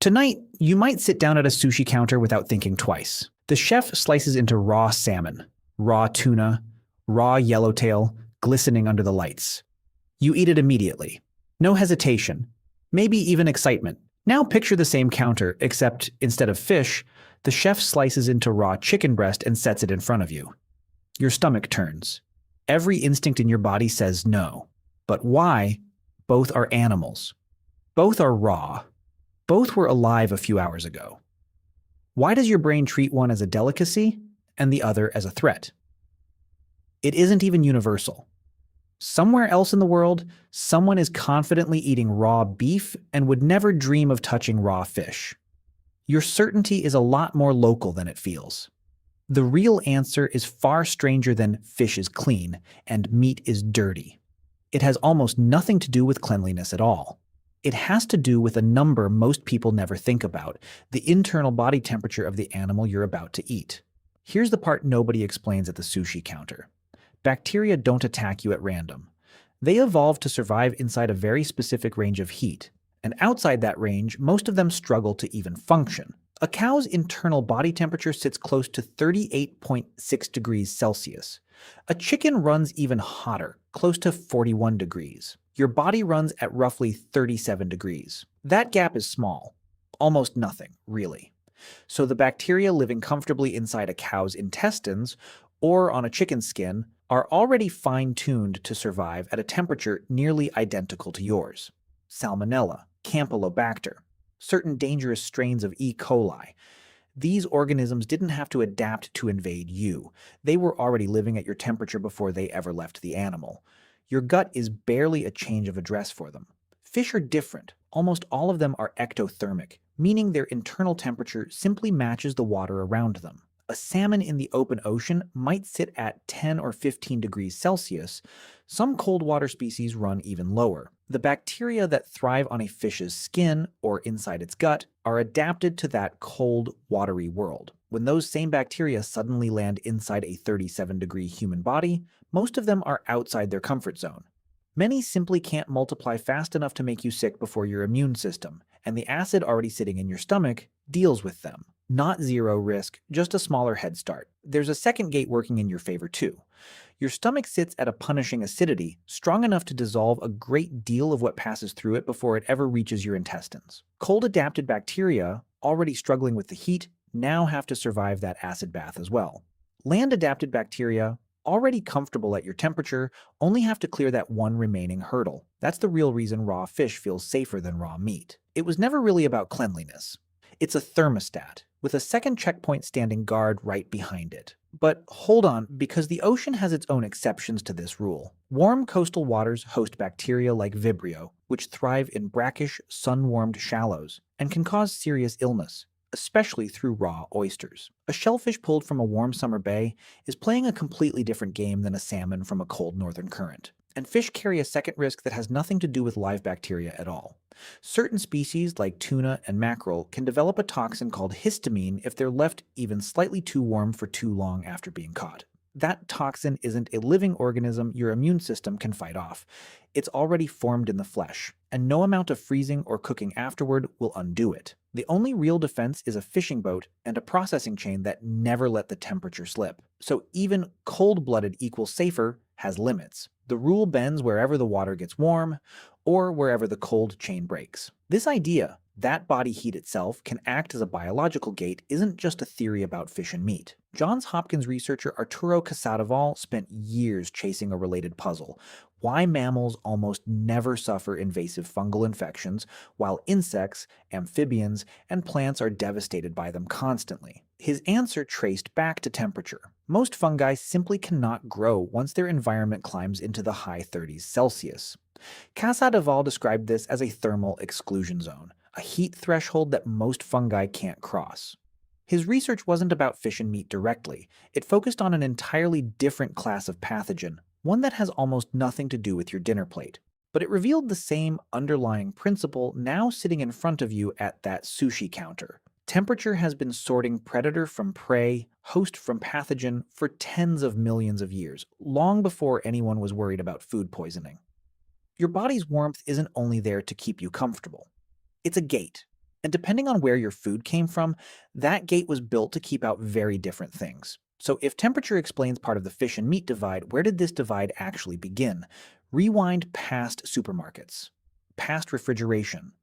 Tonight, you might sit down at a sushi counter without thinking twice. The chef slices into raw salmon, raw tuna, raw yellowtail, glistening under the lights. You eat it immediately. No hesitation, maybe even excitement. Now picture the same counter, except instead of fish, the chef slices into raw chicken breast and sets it in front of you. Your stomach turns. Every instinct in your body says no. But why? Both are animals. Both are raw. Both were alive a few hours ago. Why does your brain treat one as a delicacy and the other as a threat? It isn't even universal. Somewhere else in the world, someone is confidently eating raw beef and would never dream of touching raw fish. Your certainty is a lot more local than it feels. The real answer is far stranger than fish is clean and meat is dirty. It has almost nothing to do with cleanliness at all. It has to do with a number most people never think about, the internal body temperature of the animal you're about to eat. Here's the part nobody explains at the sushi counter. Bacteria don't attack you at random. They evolved to survive inside a very specific range of heat, and outside that range, most of them struggle to even function. A cow's internal body temperature sits close to 38.6 degrees Celsius. A chicken runs even hotter, close to 41 degrees. Your body runs at roughly 37 degrees. That gap is small. Almost nothing, really. So the bacteria living comfortably inside a cow's intestines or on a chicken's skin are already fine-tuned to survive at a temperature nearly identical to yours. Salmonella, Campylobacter, certain dangerous strains of E. coli. These organisms didn't have to adapt to invade you. They were already living at your temperature before they ever left the animal. Your gut is barely a change of address for them. Fish are different. Almost all of them are ectothermic, meaning their internal temperature simply matches the water around them. A salmon in the open ocean might sit at 10 or 15 degrees Celsius. Some cold water species run even lower. The bacteria that thrive on a fish's skin or inside its gut are adapted to that cold, watery world. When those same bacteria suddenly land inside a 37-degree human body, most of them are outside their comfort zone. Many simply can't multiply fast enough to make you sick before your immune system, and the acid already sitting in your stomach deals with them. Not zero risk, just a smaller head start. There's a second gate working in your favor too. Your stomach sits at a punishing acidity, strong enough to dissolve a great deal of what passes through it before it ever reaches your intestines. Cold-adapted bacteria, already struggling with the heat, now have to survive that acid bath as well. Land-adapted bacteria, already comfortable at your temperature, only have to clear that one remaining hurdle. That's the real reason raw fish feels safer than raw meat. It was never really about cleanliness. It's a thermostat, with a second checkpoint standing guard right behind it. But hold on, because the ocean has its own exceptions to this rule. Warm coastal waters host bacteria like Vibrio, which thrive in brackish, sun-warmed shallows, and can cause serious illness, especially through raw oysters. A shellfish pulled from a warm summer bay is playing a completely different game than a salmon from a cold northern current. And fish carry a second risk that has nothing to do with live bacteria at all. Certain species, like tuna and mackerel, can develop a toxin called histamine if they're left even slightly too warm for too long after being caught. That toxin isn't a living organism your immune system can fight off. It's already formed in the flesh, and no amount of freezing or cooking afterward will undo it. The only real defense is a fishing boat and a processing chain that never let the temperature slip. So even cold-blooded equals safer has limits. The rule bends wherever the water gets warm or wherever the cold chain breaks. This idea that body heat itself can act as a biological gate isn't just a theory about fish and meat. Johns Hopkins researcher Arturo Casadevall spent years chasing a related puzzle: why mammals almost never suffer invasive fungal infections, while insects, amphibians, and plants are devastated by them constantly. His answer traced back to temperature. Most fungi simply cannot grow once their environment climbs into the high 30s Celsius. Casadevall described this as a thermal exclusion zone, a heat threshold that most fungi can't cross. His research wasn't about fish and meat directly. It focused on an entirely different class of pathogen, one that has almost nothing to do with your dinner plate. But it revealed the same underlying principle now sitting in front of you at that sushi counter. Temperature has been sorting predator from prey, host from pathogen for tens of millions of years, long before anyone was worried about food poisoning. Your body's warmth isn't only there to keep you comfortable. It's a gate. And depending on where your food came from, that gate was built to keep out very different things. So if temperature explains part of the fish and meat divide, where did this divide actually begin? Rewind past supermarkets, past refrigeration,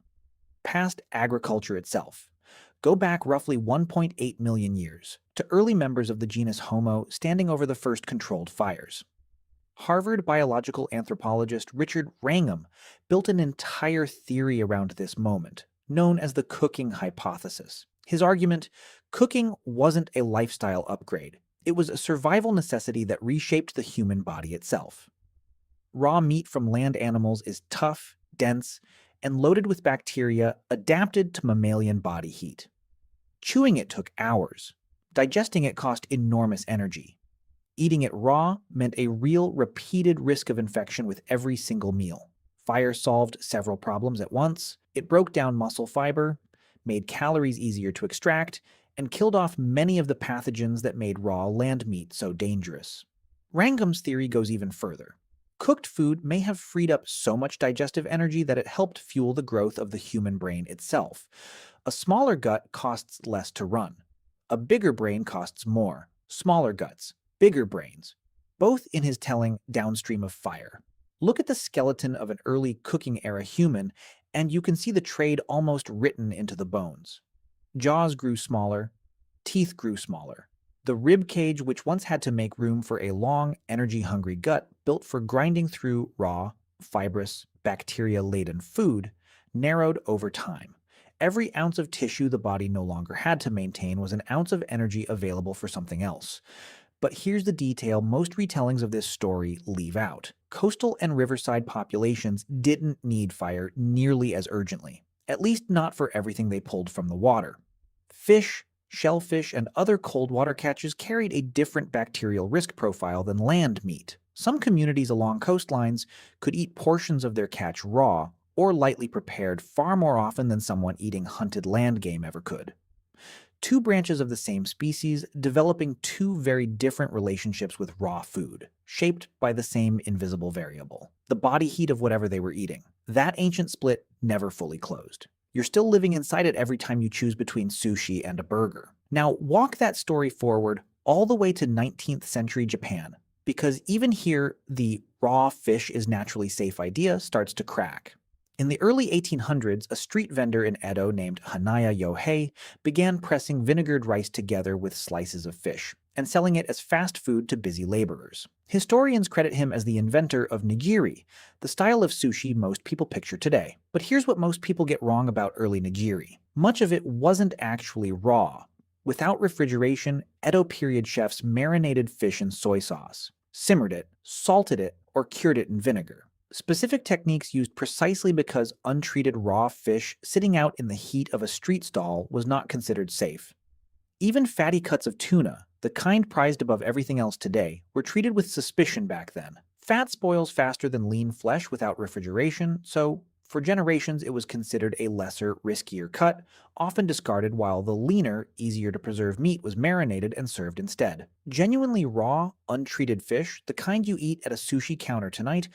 past agriculture itself. Go back roughly 1.8 million years to early members of the genus Homo standing over the first controlled fires. Harvard biological anthropologist Richard Wrangham built an entire theory around this moment, known as the cooking hypothesis. His argument: cooking wasn't a lifestyle upgrade, it was a survival necessity that reshaped the human body itself. Raw meat from land animals is tough, dense, and loaded with bacteria adapted to mammalian body heat. Chewing it took hours. Digesting it cost enormous energy. Eating it raw meant a real, repeated risk of infection with every single meal. Fire solved several problems at once. It broke down muscle fiber, made calories easier to extract, and killed off many of the pathogens that made raw land meat so dangerous. Wrangham's theory goes even further. Cooked food may have freed up so much digestive energy that it helped fuel the growth of the human brain itself. A smaller gut costs less to run. A bigger brain costs more. Smaller guts, bigger brains, both in his telling Downstream of Fire. Look at the skeleton of an early cooking era human, and you can see the trade almost written into the bones. Jaws grew smaller, teeth grew smaller. The rib cage, which once had to make room for a long, energy-hungry gut built for grinding through raw, fibrous, bacteria-laden food, narrowed over time. Every ounce of tissue the body no longer had to maintain was an ounce of energy available for something else. But here's the detail most retellings of this story leave out. Coastal and riverside populations didn't need fire nearly as urgently, at least not for everything they pulled from the water. Fish, shellfish, and other cold water catches carried a different bacterial risk profile than land meat. Some communities along coastlines could eat portions of their catch raw or lightly prepared far more often than someone eating hunted land game ever could. Two branches of the same species developing two very different relationships with raw food, shaped by the same invisible variable, the body heat of whatever they were eating. That ancient split never fully closed. You're still living inside it every time you choose between sushi and a burger. Now, walk that story forward all the way to 19th century Japan, because even here, the raw fish is naturally safe idea starts to crack. In the early 1800s, a street vendor in Edo named Hanaya Yohei began pressing vinegared rice together with slices of fish and selling it as fast food to busy laborers. Historians credit him as the inventor of nigiri, the style of sushi most people picture today. But here's what most people get wrong about early nigiri. Much of it wasn't actually raw. Without refrigeration, Edo period chefs marinated fish in soy sauce, simmered it, salted it, or cured it in vinegar. Specific techniques used precisely because untreated raw fish sitting out in the heat of a street stall was not considered safe. Even fatty cuts of tuna, the kind prized above everything else today, were treated with suspicion back then. Fat spoils faster than lean flesh without refrigeration, so for generations it was considered a lesser, riskier cut, often discarded while the leaner, easier to preserve meat was marinated and served instead. Genuinely raw, untreated fish, the kind you eat at a sushi counter tonight,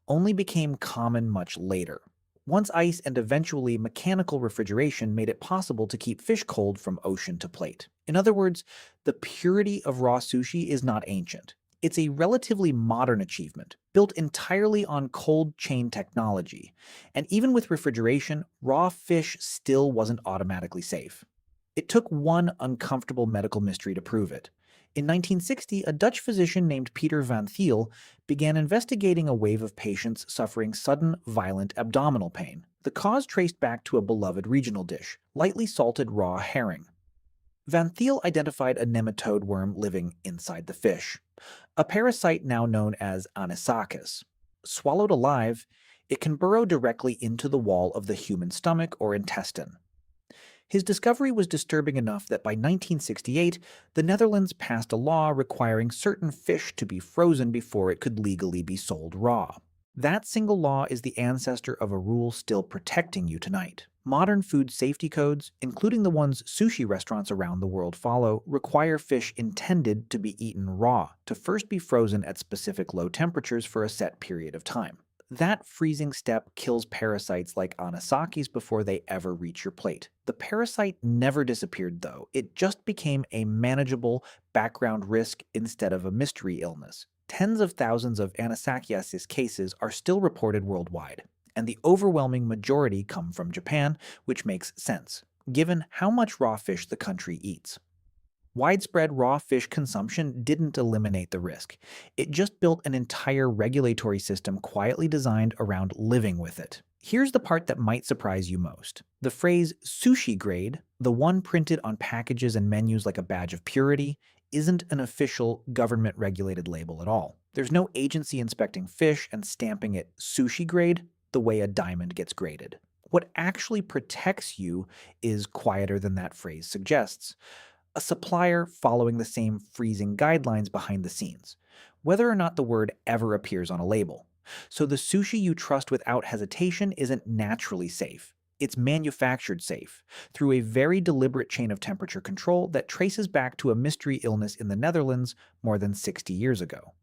only became common much later, once ice and eventually mechanical refrigeration made it possible to keep fish cold from ocean to plate. In other words, the purity of raw sushi is not ancient. It's a relatively modern achievement, built entirely on cold chain technology. And even with refrigeration, raw fish still wasn't automatically safe. It took one uncomfortable medical mystery to prove it. In 1960, a Dutch physician named Peter van Thiel began investigating a wave of patients suffering sudden, violent abdominal pain, the cause traced back to a beloved regional dish, lightly salted raw herring. Van Thiel identified a nematode worm living inside the fish, a parasite now known as Anisakis. Swallowed alive, it can burrow directly into the wall of the human stomach or intestine. His discovery was disturbing enough that by 1968, the Netherlands passed a law requiring certain fish to be frozen before it could legally be sold raw. That single law is the ancestor of a rule still protecting you tonight. Modern food safety codes, including the ones sushi restaurants around the world follow, require fish intended to be eaten raw to first be frozen at specific low temperatures for a set period of time. That freezing step kills parasites like anisakis before they ever reach your plate. The parasite never disappeared, though. It just became a manageable background risk instead of a mystery illness. Tens of thousands of anisakiasis cases are still reported worldwide, and the overwhelming majority come from Japan, which makes sense, given how much raw fish the country eats. Widespread raw fish consumption didn't eliminate the risk. It just built an entire regulatory system quietly designed around living with it. Here's the part that might surprise you most. The phrase sushi grade, the one printed on packages and menus like a badge of purity, isn't an official government-regulated label at all. There's no agency inspecting fish and stamping it sushi grade the way a diamond gets graded. What actually protects you is quieter than that phrase suggests: a supplier following the same freezing guidelines behind the scenes, whether or not the word ever appears on a label. So the sushi you trust without hesitation isn't naturally safe. It's manufactured safe through a very deliberate chain of temperature control that traces back to a mystery illness in the Netherlands more than 60 years ago.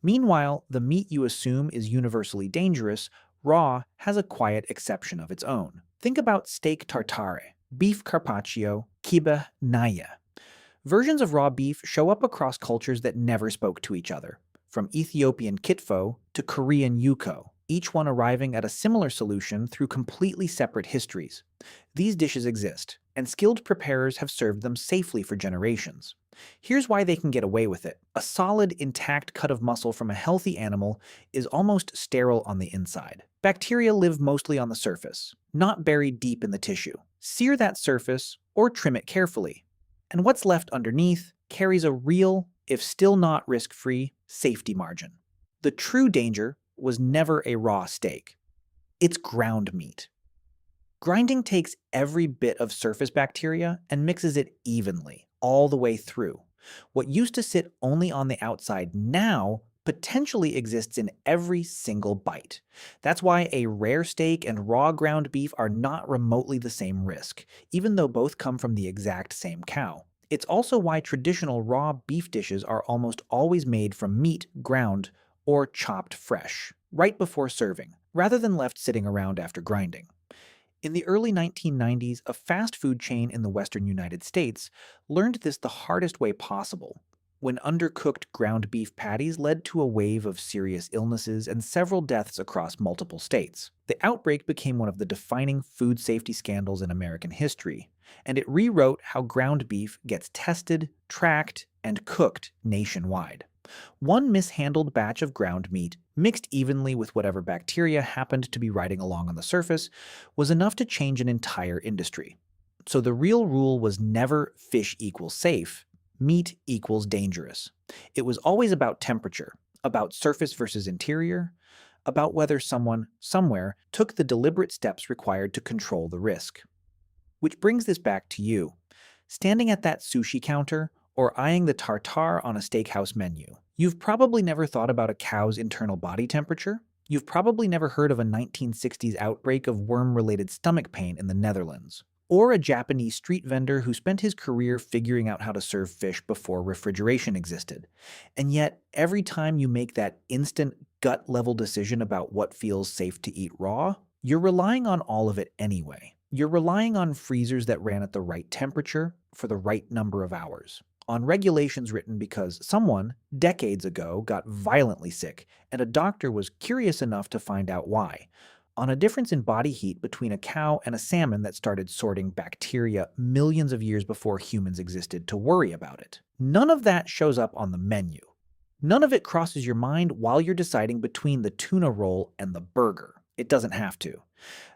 Meanwhile, the meat you assume is universally dangerous, raw, has a quiet exception of its own. Think about steak tartare, beef carpaccio, kibbeh naya. Versions of raw beef show up across cultures that never spoke to each other, from Ethiopian kitfo to Korean yuko, each one arriving at a similar solution through completely separate histories. These dishes exist, and skilled preparers have served them safely for generations. Here's why they can get away with it. A solid, intact cut of muscle from a healthy animal is almost sterile on the inside. Bacteria live mostly on the surface, not buried deep in the tissue. Sear that surface or trim it carefully, and what's left underneath carries a real, if still not risk-free, safety margin. The true danger was never a raw steak. It's ground meat. Grinding takes every bit of surface bacteria and mixes it evenly, all the way through. What used to sit only on the outside now potentially exists in every single bite. That's why a rare steak and raw ground beef are not remotely the same risk, even though both come from the exact same cow. It's also why traditional raw beef dishes are almost always made from meat ground or chopped fresh, right before serving, rather than left sitting around after grinding. In the early 1990s, a fast food chain in the western United States learned this the hardest way possible, when undercooked ground beef patties led to a wave of serious illnesses and several deaths across multiple states. The outbreak became one of the defining food safety scandals in American history, and it rewrote how ground beef gets tested, tracked, and cooked nationwide. One mishandled batch of ground meat, mixed evenly with whatever bacteria happened to be riding along on the surface, was enough to change an entire industry. So the real rule was never fish equals safe, meat equals dangerous. It was always about temperature, about surface versus interior, about whether someone, somewhere, took the deliberate steps required to control the risk. Which brings this back to you, standing at that sushi counter or eyeing the tartare on a steakhouse menu. You've probably never thought about a cow's internal body temperature. You've probably never heard of a 1960s outbreak of worm-related stomach pain in the Netherlands, or a Japanese street vendor who spent his career figuring out how to serve fish before refrigeration existed. And yet, every time you make that instant gut-level decision about what feels safe to eat raw, you're relying on all of it anyway. You're relying on freezers that ran at the right temperature for the right number of hours, on regulations written because someone, decades ago, got violently sick, and a doctor was curious enough to find out why, on a difference in body heat between a cow and a salmon that started sorting bacteria millions of years before humans existed to worry about it. None of that shows up on the menu. None of it crosses your mind while you're deciding between the tuna roll and the burger. It doesn't have to.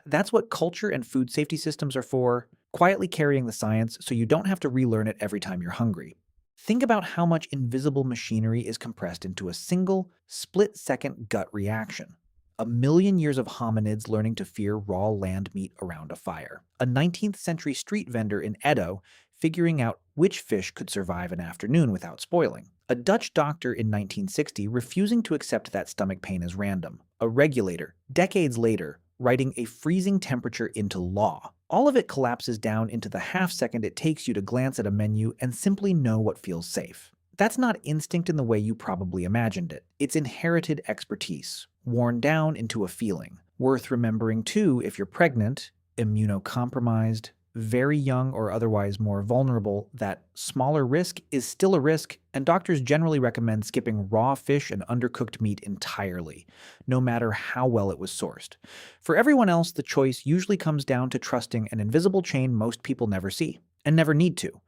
That's what culture and food safety systems are for, quietly carrying the science so you don't have to relearn it every time you're hungry. Think about how much invisible machinery is compressed into a single, split-second gut reaction. A million years of hominids learning to fear raw land meat around a fire. A 19th century street vendor in Edo figuring out which fish could survive an afternoon without spoiling. A Dutch doctor in 1960 refusing to accept that stomach pain as random. A regulator, decades later, writing a freezing temperature into law. All of it collapses down into the half-second it takes you to glance at a menu and simply know what feels safe. That's not instinct in the way you probably imagined it. It's inherited expertise. worn down into a feeling. Worth remembering too if you're pregnant, immunocompromised, very young or otherwise more vulnerable, that smaller risk is still a risk, and doctors generally recommend skipping raw fish and undercooked meat entirely, no matter how well it was sourced. For everyone else, the choice usually comes down to trusting an invisible chain most people never see, and never need to.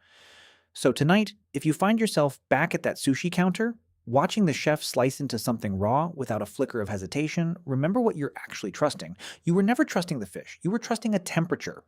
So tonight, if you find yourself back at that sushi counter, watching the chef slice into something raw without a flicker of hesitation, remember what you're actually trusting. You were never trusting the fish. You were trusting a temperature,